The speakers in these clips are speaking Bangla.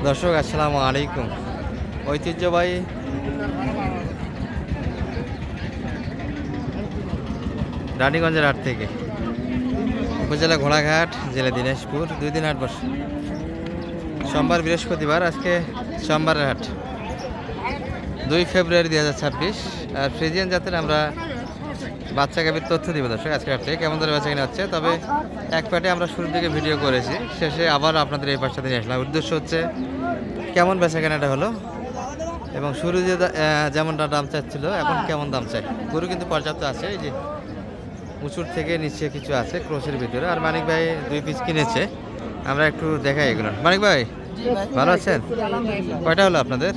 দর্শক আসসালামু আলাইকুম। ঐতিহ্যবাহী রানীগঞ্জের হাট থেকে উপজেলা ঘোড়াঘাট, জেলা দিনাজপুর, 2 দিন হাট বসে। সোমবার বৃহস্পতিবার, আজকে সোমবারের হাট 2 ফেব্রুয়ারি 2026। আর ফ্রিজিয়ান জাতের আমরা বাচ্চা গাভীর তথ্য দিব দর্শক আজকে হাট থেকে কেমন ধরে বেচা কিনা হচ্ছে। তবে এক পাটে আমরা শুরুর দিকে ভিডিও করেছি, শেষে আবার আপনাদের এই পাশটা নিয়ে আসলাম। উদ্দেশ্য হচ্ছে কেমন বেচা কেনাটা হলো এবং শুরু যে যেমনটা দাম চাচ্ছিল এখন কেমন দাম চাই। গরু কিন্তু পর্যাপ্ত আছে, এই যে উঁচুর থেকে নিচে কিছু আছে ক্রসের ভিতরে। আর মানিক ভাই 2 পিস কিনেছে, আমরা একটু দেখাই এগুলো। মানিক ভাই ভালো আছেন? কয়টা হলো আপনাদের?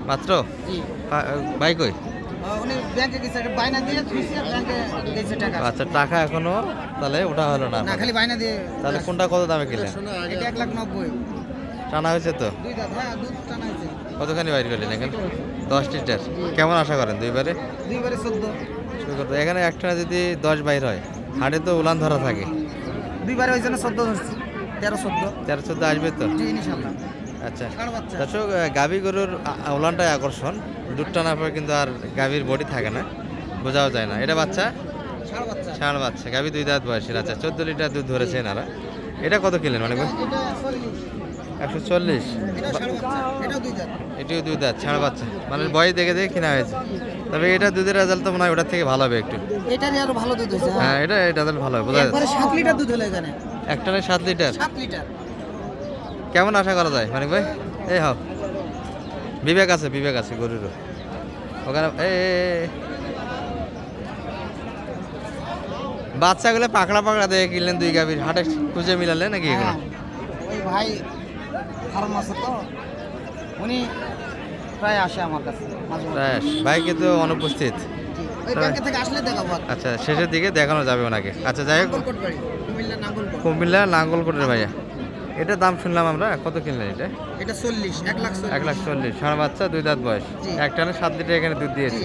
মাত্র? ভাই কই? আচ্ছা, টাকা এখনো তাহলে ওটা হলো না, তাহলে কোনটা কত দামে কিনলেন? টানা হয়েছে তো? কতখানি বাইর করলেন এখানে? 10 লিটার। কেমন আশা করেন দুইবারে? 14। এখানে একটা যদি 10 বাইর হয়, হাটে তো উলান ধরা থাকে। দুইবারে ওই জন্য 14 ধরছি। 13-14 আসবে তো? আচ্ছা দর্শক, গাভী গরুর উলানটাই আকর্ষণ। দুধ টানার পর কিন্তু আর গাভীর বডি থাকে না, বোঝাও যায় না। এটা বাচ্চা, ষাঁড় বাচ্চা, গাভী 2 দাঁত বয়সের। আচ্ছা, 14 লিটার দুধ ধরেছে এনারা। এটা কত কিনলেন মানে? 140। এটিও 2 দাঁত, ষাঁড় বাচ্চা, মানে বয়স দেখে দেখে কেনা হয়েছে। তবে এটা দুধের রেজাল্ট তো মনে হয় ওটার থেকে ভালো হবে একটু। এটারই আরো ভালো দুধ হয়েছে। হ্যাঁ, এটা তাহলে ভালো হবে, বোঝা যাচ্ছে। 7 লিটার দুধ হলো এখানে। একটানে 7 লিটার। 7 লিটার কেমন আশা করা যায় মানিক ভাই? এই হও, বিবেক আছে গরুরও ওখানে। বাচ্চাগুলো পাকড়া দেখে কিনলেন 2 গাভীর, হাটে খুঁজে মিলালেন নাকি এগুলো? ওই ভাই ফার্ম আছে তো, উনি প্রায় আসে আমার কাছে। ভাই কিন্তু অনুপস্থিত। আচ্ছা, শেষের দিকে দেখানো যাবে ওনাকে। আচ্ছা, যাই হোক, কুমিল্লা নাঙ্গলকোটের ভাইয়া। এটা দাম শুনলাম আমরা, কত কিনলেন এটা? এটা 40, 1,40,000। ষাঁড় বাচ্চা, 2 দাঁত বয়স, একটানে 7 লিটার এখানে দুধ দিয়েছে।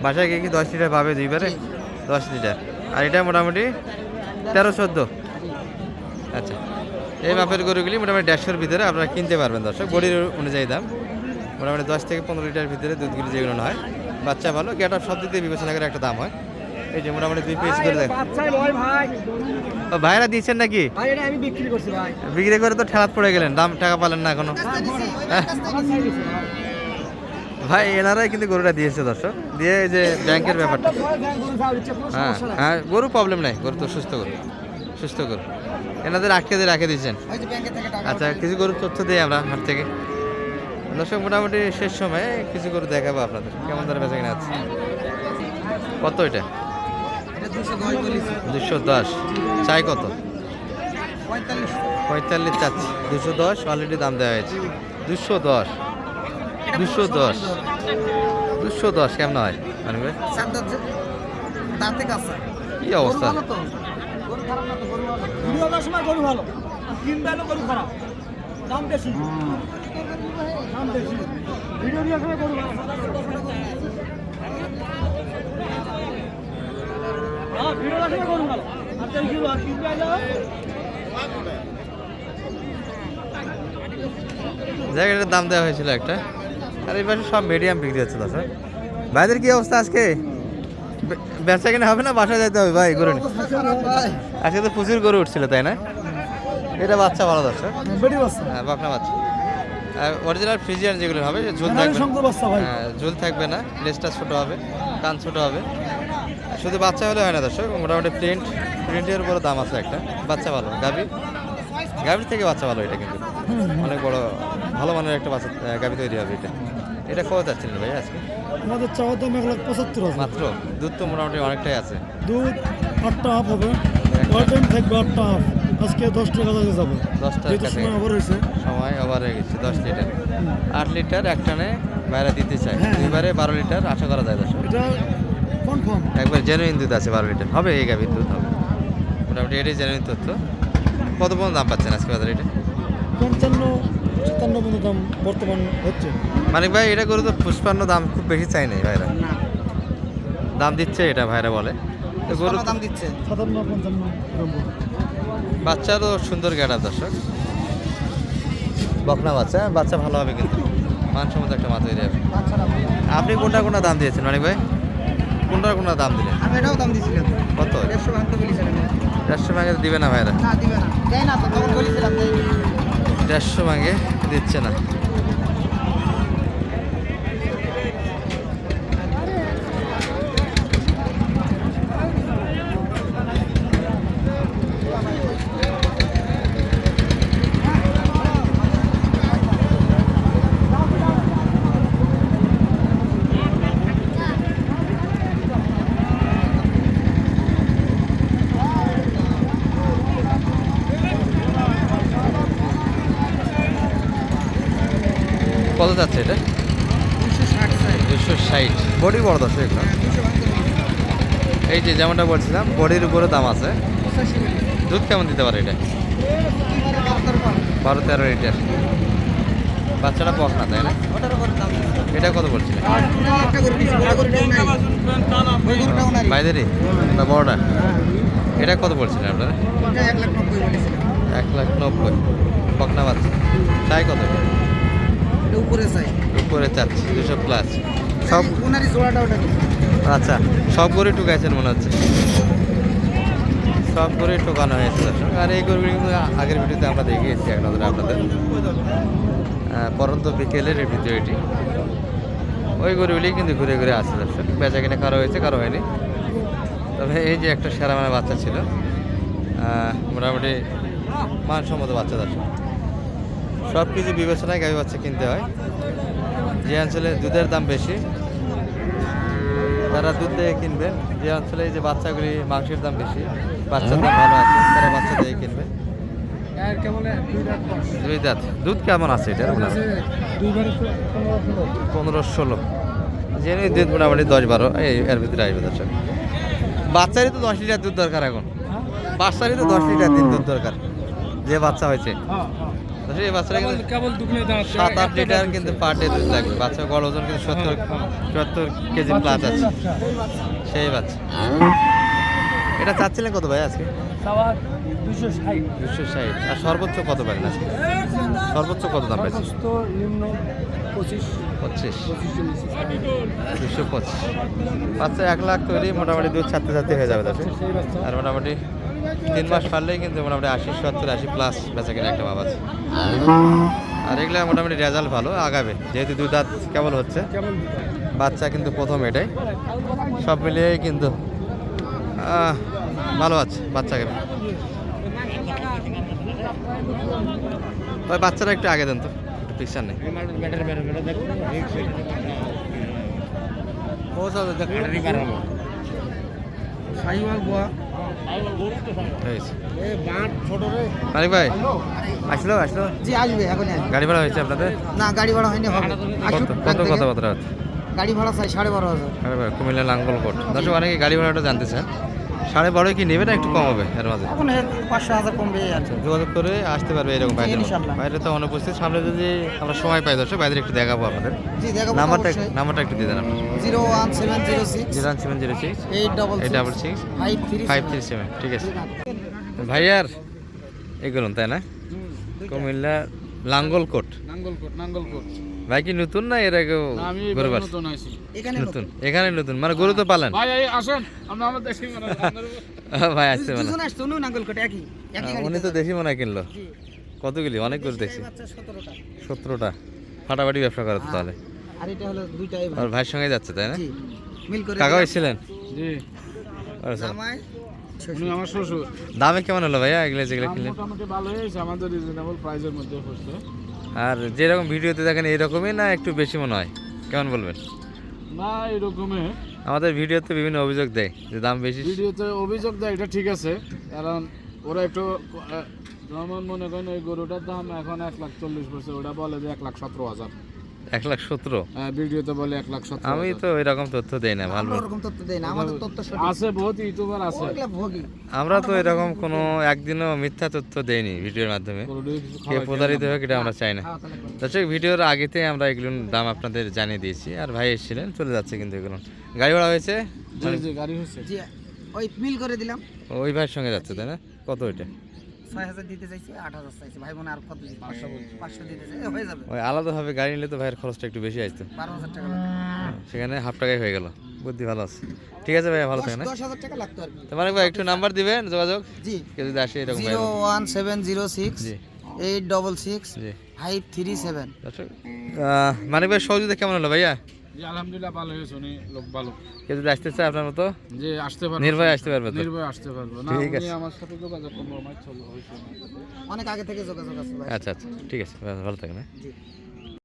বাসায় গিয়ে কি 10 লিটার পাবে দুইবারে? 10 লিটার। আর এটা মোটামুটি 13-14। আচ্ছা, এই মাপের গরুগুলি মোটামুটি 150-এর ভিতরে আপনারা কিনতে পারবেন দর্শক। বডির অনুযায়ী দাম মোটামুটি 10 থেকে 15 লিটার ভিতরে দুধগুলি যেগুলো হয়। বাচ্চা ভালো, গেট আপ সব দিক দিয়ে বিবেচনা করে একটা দাম হয়। এই যে মোটামুটি 2 পিস করে দেন। ভাইরা দিচ্ছেন নাকি? বিক্রি করে তো ঠেলাত পড়ে গেলেন, দাম টাকা পালেন না এখনো। ভাই এনারাই কিন্তু গরুটা দিয়েছে দর্শক, দিয়ে এই যে ব্যাংকের ব্যাপারটা। হ্যাঁ, গরু প্রবলেম নাই, গরু তো সুস্থ গরু এনাদের রাখে দিয়েছেন। আচ্ছা, কিছু গরুর তথ্য দিই আমরা হাট থেকে দর্শক। মোটামুটি শেষ সময়ে কিছু গরু দেখাবো আপনাদের কেমন ধরে বেচা কিনা আছে। কত এটা? 210 চাই কত? 45 চাচ্ছি। 210 অলরেডি দাম দেওয়া হয়েছে। 210 কেমন হয় মানে ভাই? কি অবস্থা? জায়গাটার দাম দেওয়া হয়েছিল একটা, আর এই পাশে সব মিডিয়াম বিক্রি হচ্ছে দর্শক। ভাইদের কি অবস্থা আজকে? ব্যবসা কিনা হবে না বাসায় যেতে হবে ভাই? গরু আজকে তো প্রচুর গরু উঠছিল, তাই না? এটা বাচ্চা ভালো দর্শক, হ্যাঁ বকনা বাচ্চা, অরিজিনাল ফ্রিজিয়ান যেগুলো হবে, ঝুল থাকবে না, লেজটা ছোট হবে, কান ছোট হবে। শুধু বাচ্চা হলে হয় না দর্শক, মোটামুটি প্রিন্টের উপরে দাম আছে একটা। বাচ্চা ভালো, গাভীর থেকে বাচ্চা ভালো। এটা কিন্তু অনেক বড় ভালো মানের একটা বাচ্চা গাভী তৈরি হবে। এটা কত যাচ্ছিলেন ভাই আজকে? আমাদের চাওয়া দাম 1,75,000 মাত্র। দুধ তো মোটামুটি অনেকটাই আছে। দুধ 8টা হাফ হবে, ওয়ার্ডেন থাকবে 8টা হাফ। আজকে 10 টাকা যাবে, 10 টাকা সময় ওভার হয়ে গেছে। 10 লিটার 8 লিটার একটানে বাইরে দিতে চাই। দুইবারে 12 লিটার আশা করা যায় দর্শক। এটা কনফার্ম একবার জেনুইন দুধ আছে, 12 লিটার হবে এই গাভীর দুধ হবে মোটামুটি। এটাই জেনুইন তথ্য। কত পর্যন্ত দাম পাচ্ছেন আজকে বাজারে? এটা 55-57 দাম বর্তমান হচ্ছে। মানিক ভাই, এটা গরু তো পুষ্পান্ন দাম খুব বেশি চাই নাই ভাইরা, দাম দিচ্ছে এটা ভাইরা বলে। গরু দাম দিচ্ছে 57-55। বাচ্চারও সুন্দর গেট আপ দর্শক। বকনা বাচ্চা, বাচ্চা ভালো হবে কিন্তু মানসম্মত একটা মাছ হয়ে যাবে। বাচ্চারা ভালো। আপনি কোনটা দাম দিয়েছেন মানিক ভাই? কোনটা দাম দিলেন? আমি এটাও দাম দিয়েছিলাম কত? 150 ভাঙতে বলেছিলাম। 150 ভাঙে দিবে না ভাইরা? না দিবে না, দেয় না তো, তখন বলেছিলাম দেয় না। 150 ভাঙে দিচ্ছে না। কত যাচ্ছে এটা? 260 চাই। 260। বডি বড় দর্শক এগুলো। 200 ভাঙতে বলেছিলাম। এই যে যেমনটা বলছিলাম বডির উপরে দাম আছে। 85 বলে। দুধ কেমন দিতে পারে এটা? 12-13 লিটার। বাচ্চাটা পক না, তাই না? ওটার উপরে দাম দিয়েছিলাম। এটা কত বলছিলেন? আর একটা গরু নিয়েছি, বড় গরুটাও নাই। ওই গরুটাও নাই। বাইদেরই না বড়টা? এটা কত বলছিলেন আপনারা? ওটা 1,90,000 বলেছিলাম। 1,90,000। বকনা বাচ্চা চাই কত? এটা উপরে চাই। উপরে চাচ্ছি 200 প্লাস। সব ওনারই জোড়াটা ওটা দিয়েছি। আচ্ছা, সব গরু টুকাইছেন মনে হচ্ছে। সব গরুই টোকানো হয়েছে দর্শক। আর এই গরুগুলি কিন্তু আগের ভিডিওতে আমরা দেখিয়েছি এক নজরে আপনাদের। পরন্ত বিকেলের এই ভিডিও এটি। ওই গরুগুলি কিন্তু ঘুরে ঘুরে আসছে দর্শক। বেচা কিনে কারো হয়েছে, কারো হয়নি। তবে এই যে একটা সেরা মানে বাচ্চা ছিল, মোটামুটি মানসম্মত বাচ্চা দর্শক। সব কিছু বিবেচনায় গাভী বাচ্চা কিনতে হয়। যে অঞ্চলে দুধের দাম বেশি তারা দুধ দিয়ে কিনবেন, যে অঞ্চলে এই যে বাচ্চাগুলি মাংসের দাম বেশি, বাচ্চার দাম ভালো আছে, তারা বাচ্চা দিয়ে কিনবে। দুই দাঁত। দুধ কেমন আছে এটা? 15-16। জেনে দুধ মোটামুটি 10-12 এর ভিতরে আসবে দর্শক। বাচ্চারই তো 10 লিটার দুধ দরকার এখন। বাচ্চারই তো 10 লিটার দুধ দরকার, যে বাচ্চা হয়েছে। এই বাচ্চারা কিন্তু 7-8 লিটার কিন্তু পার ডে দুধ লাগবে। বাচ্চা গড় ওজন কিন্তু 70 কেজি প্লাস আছে সেই বাচ্চা। এটা চাচ্ছিলেন কত ভাই আজকে? 260। আর সর্বোচ্চ কত পারেন আজকে? সর্বোচ্চ কত দাম পাইছে? 25। 225। বাচ্চা 1 লাখ তৈরি, মোটামুটি দুধ ছাড়তে হয়ে যাবে তাতে। আর মোটামুটি 3 মাস পারলেই কিন্তু মোটামুটি 80-70-80 প্লাস বেচা কিনা একটা ভাব আছে। আর এগুলো মোটামুটি রেজাল্ট ভালো, আগাবে। যেহেতু দুই দাঁত কেবল হচ্ছে, বাচ্চা কিন্তু প্রথম এটাই। সব মিলিয়েই কিন্তু ভালো আছে বাচ্চাকে। ওই বাচ্চারা একটু আগে দেন তো, একটু পিকচার নেই। মালিক ভাই আসলো? জি আসবে, এখনই আসবে। গাড়ি ভাড়া হয়েছে আপনাদের? না গাড়ি ভাড়া হয়নি, হবে। আসুক কত ব্যাংক থেকে। কথাবার্তা? গাড়ি ভাড়া চাই 12,500। কুমিল্লা লাঙ্গলকোট। দর্শক অনেকে গাড়ি ভাড়াটা জানতে চান। 12.5 কি নেবে না একটু কম হবে এর মাঝে? এখন 500,000 কমবে আছে। যোগাযোগ করে আসতে পারবে এরকম বাইরে। ইনশাআল্লাহ। বাইরে তো অনুপস্থিত, সামনে যদি আমরা সময় পাই দর্শক বাইরে একটু দেখাবো আপনাদের। জি দেখাবো। নাম্বারটা একটু দিয়ে দেন আপনি। 01706 01706 866 537। ঠিক আছে ভাইয়ার এগুলো তাই না? কুমিল্লা লাঙ্গলকোট। ভাই কি নতুন না এর আগেও গরু পালছেন? এখানে নতুন, এখানে নতুন মানে গরু তো পালেন? ভাই আসেন, আমরা আমাদের দেশে ভাই আসছে মানে দুজন আসছে, উনিও নাঙ্গলকোট একই গাড়ি। উনি তো দেশি মনে হয় কিনলো। জি। কতগুলি? অনেক গরু দেখছি। বাচ্চা 17টা। 17টা। ফাটাফাটি ব্যবসা করে তো তাহলে। আর এটা হলো দুইটাই ভাই। আর ভাইয়ের সঙ্গে যাচ্ছে তাই না? জি মিল করে কাকা দিলাম। এসেছিলেন? জি, আচ্ছা। জামাই উনি আমার শ্বশুর। দামে কেমন হলো ভাইয়া এগুলো যেগুলো কিনলেন? মোটামুটি ভালো হয়েছে, আমাদের রিজনেবল প্রাইসের মধ্যে পড়ছে। আর যেরকম ভিডিওতে দেখেন এইরকমই না একটু বেশি মনে হয়? কেমন বলবেন? না এরকমই আমাদের ভিডিওতে বিভিন্ন অভিযোগ দেয় যে দাম বেশি। ভিডিওতে অভিযোগ দেয়, এটা ঠিক আছে, কারণ ওরা একটু যেমন মনে করেন ওই গরুটার দাম এখন 1,40,000 পড়ছে, ওটা বলে যে 1,17,000। 1,17,000? ভিডিওতে বলে 1,17,000। আমি তো এরকম তথ্য দেই না। ভালো ওরকম তথ্য দেই না, আমাদের তথ্য সঠিক। আছে, বহুত ইউটিউবার আছে। ওগুলা ভোগী। আমরা তো এরকম কোনো একদিনও মিথ্যা তথ্য দেইনি ভিডিওর মাধ্যমে। গরুটি কে প্রতারিত হোক এটা আমরা চাই না। হ্যাঁ, তাহলে করো। দর্শক ভিডিওর আগেতে আমরা এগুলোর দাম আপনাদের জানিয়ে দিয়েছি। আর ভাই এসেছিলেন, চলে যাচ্ছে কিন্তু এগুলো। গাড়ি ভাড়া হয়েছে? জি জি, গাড়ি হয়েছে। জি ওই মিল করে দিলাম। ওই ভাইয়ের সঙ্গে যাচ্ছে তাই না? কত ওইটা? 6,000 দিতে চাইছি, 8,000 চাইছি। ভাই বোন আর কত দিতে? 500 দিতে চাই, হয়ে যাবে। ওই আলাদাভাবে গাড়ি নিলে তো ভাইয়ের খরচটা একটু বেশি আসতো, 12,000 টাকা লাগবে। সেখানে হাফ টাকায় হয়ে গেল। বুদ্ধি ভালো আছে। ঠিক আছে ভাইয়া, ভালো থাকেন। 10,000 টাকা লাগতো আর কি। তো মানিক ভাই একটু নাম্বার দিবেন, যোগাযোগ জি, কেউ যদি আসে এরকম ভাই। 01706 জি 866 জি 537। দর্শক, মানিক ভাই সহযোগিতা কেমন হলো ভাইয়া? জি আলহামদুলিল্লাহ ভালো হয়েছে, উনি লোক ভালো। কেউ যদি আসতে চায় আপনার মতো যে আসতে পারবে, নির্ভয়ে আসতে পারবে তো? নির্ভয় আসতে পারবে না, ঠিক উনি আছে। আমার সাথে যোগাযোগ করবো, আমার চলো হয়েছে না। অনেক আগে থেকে যোগাযোগ আছে ভাই। আচ্ছা আচ্ছা, ঠিক আছে, ভালো থাকেন। হ্যাঁ। জি।